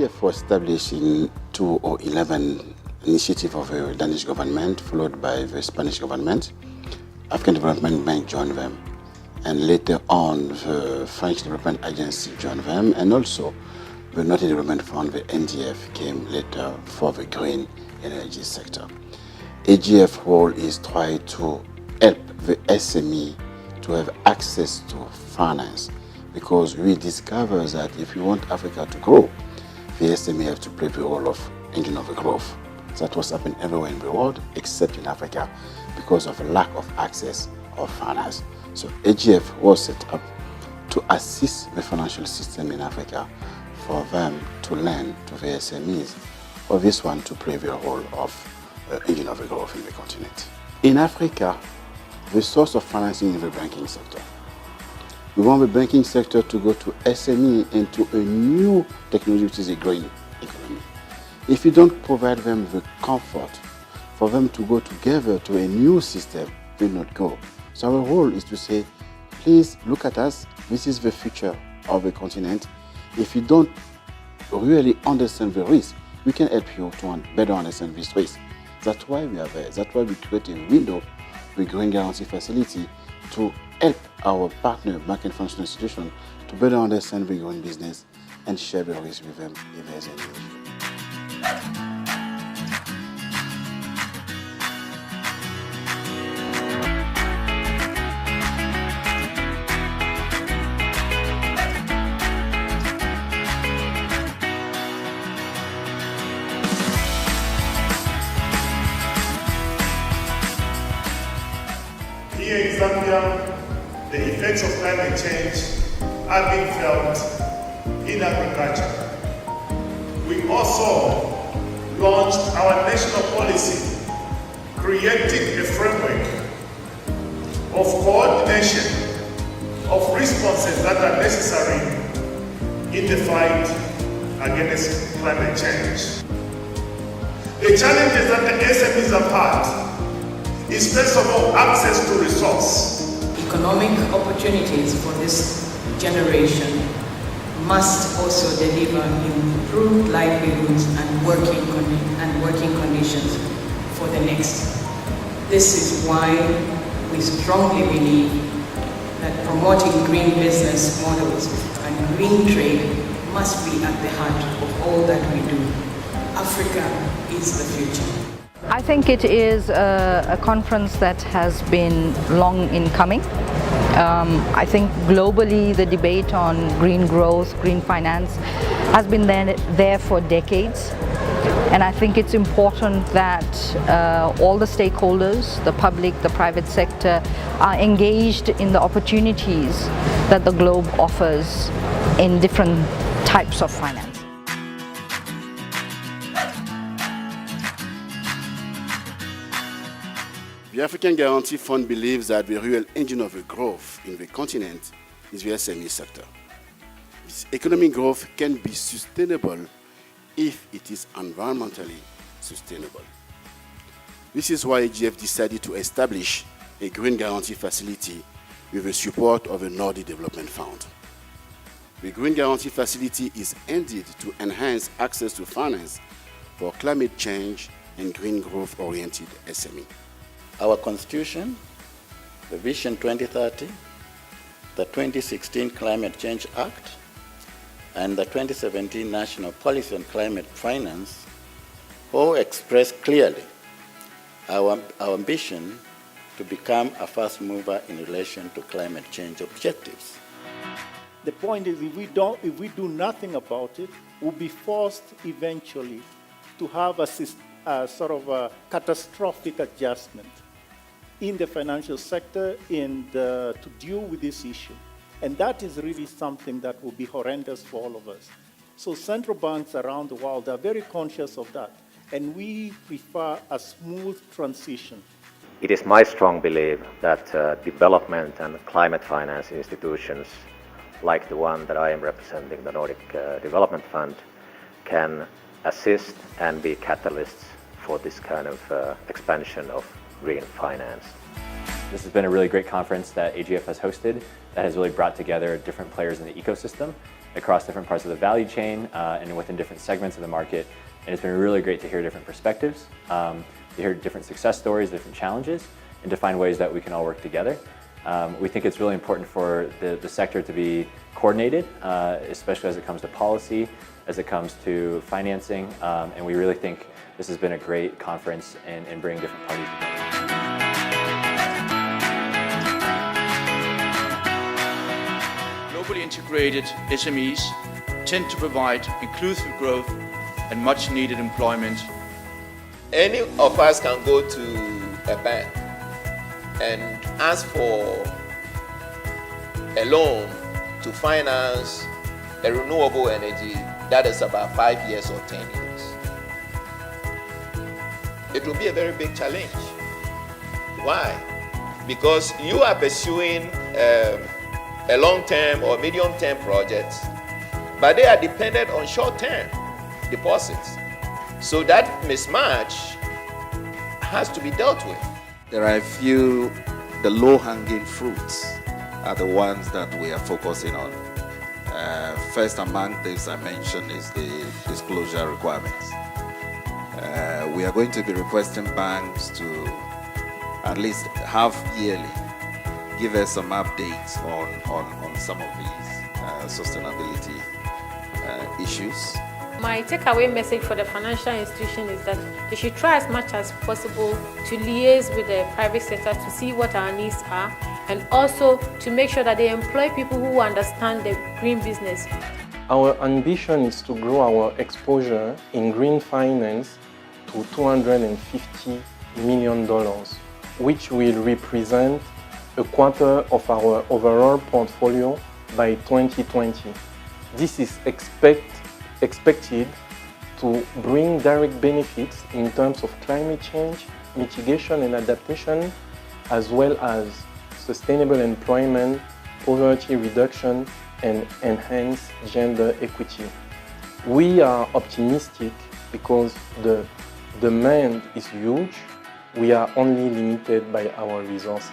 AGF was established in 2011, initiative of the Danish government, followed by the Spanish government. African Development Bank joined them, and later on the French Development Agency joined them, and also the United Development Fund, the NDF, came later for the green energy sector. AGF role is try to help the SME to have access to finance, because we discover that if you want Africa to grow, the SME have to play the role of engine of the growth. That was happening everywhere in the world except in Africa because of a lack of access of finance. So AGF was set up to assist the financial system in Africa for them to lend to the SMEs, for this one to play the role of engine of the growth in the continent. In Africa, the source of financing is the banking sector. We want the banking sector to go to SME and to a new technology, which is a green economy. If you don't provide them the comfort for them to go together to a new system, they will not go. So our role is to say, please look at us. This is the future of the continent. If you don't really understand the risk, we can help you to better understand this risk. That's why we are there. That's why we create a window, the Green Guarantee Facility, to help our partner bank and financial institutions to better understand the green business and share the risk with them if there's any issue. Here in Zambia, the effects of climate change are being felt in agriculture. We also launched our national policy, creating a framework of coordination of responses that are necessary in the fight against climate change. The challenges that the SMEs have had is first of all access to resource. Economic opportunities for this generation must also deliver improved livelihoods and working conditions for the next. This is why we strongly believe that promoting green business models and green trade must be at the heart of all that we do. Africa is the future. I think it is a conference that has been long in coming. I think globally the debate on green growth, green finance has been there for decades. And I think it's important that all the stakeholders, the public, the private sector, are engaged in the opportunities that the globe offers in different types of finance. The African Guarantee Fund believes that the real engine of the growth in the continent is the SME sector. This economic growth can be sustainable if it is environmentally sustainable. This is why AGF decided to establish a Green Guarantee Facility with the support of the Nordic Development Fund. The Green Guarantee Facility is intended to enhance access to finance for climate change and green growth-oriented SME. Our Constitution, the Vision 2030, the 2016 Climate Change Act, and the 2017 National Policy on Climate Finance all express clearly our ambition to become a first mover in relation to climate change objectives. The point is, if we do nothing about it, we'll be forced eventually to have a sort of a catastrophic adjustment in the financial sector to deal with this issue. And that is really something that will be horrendous for all of us. So central banks around the world are very conscious of that. And we prefer a smooth transition. It is my strong belief that development and climate finance institutions, like the one that I am representing, the Nordic Development Fund, can assist and be catalysts for this kind of expansion of green finance. This has been a really great conference that AGF has hosted that has really brought together different players in the ecosystem across different parts of the value chain and within different segments of the market. And it's been really great to hear different perspectives, to hear different success stories, different challenges, and to find ways that we can all work together. We think it's really important for the sector to be coordinated, especially as it comes to policy, as it comes to financing, and we really think this has been a great conference in bringing different parties together. Globally integrated SMEs tend to provide inclusive growth and much needed employment. Any of us can go to a bank and ask for a loan to finance a renewable energy that is about 5 years or 10 years. It will be a very big challenge. Why? Because you are pursuing a long-term or medium-term project, but they are dependent on short-term deposits. So that mismatch has to be dealt with. There are a few, the low-hanging fruits are the ones that we are focusing on. First among these I mentioned is the disclosure requirements. We are going to be requesting banks to at least half yearly give us some updates on some of these sustainability issues. My takeaway message for the financial institution is that they should try as much as possible to liaise with the private sector to see what our needs are, and also to make sure that they employ people who understand the green business. Our ambition is to grow our exposure in green finance to $250 million, which will represent a quarter of our overall portfolio by 2020. This is expected to bring direct benefits in terms of climate change, mitigation and adaptation, as well as sustainable employment, poverty reduction, and enhanced gender equity. We are optimistic because the demand is huge. We are only limited by our resources.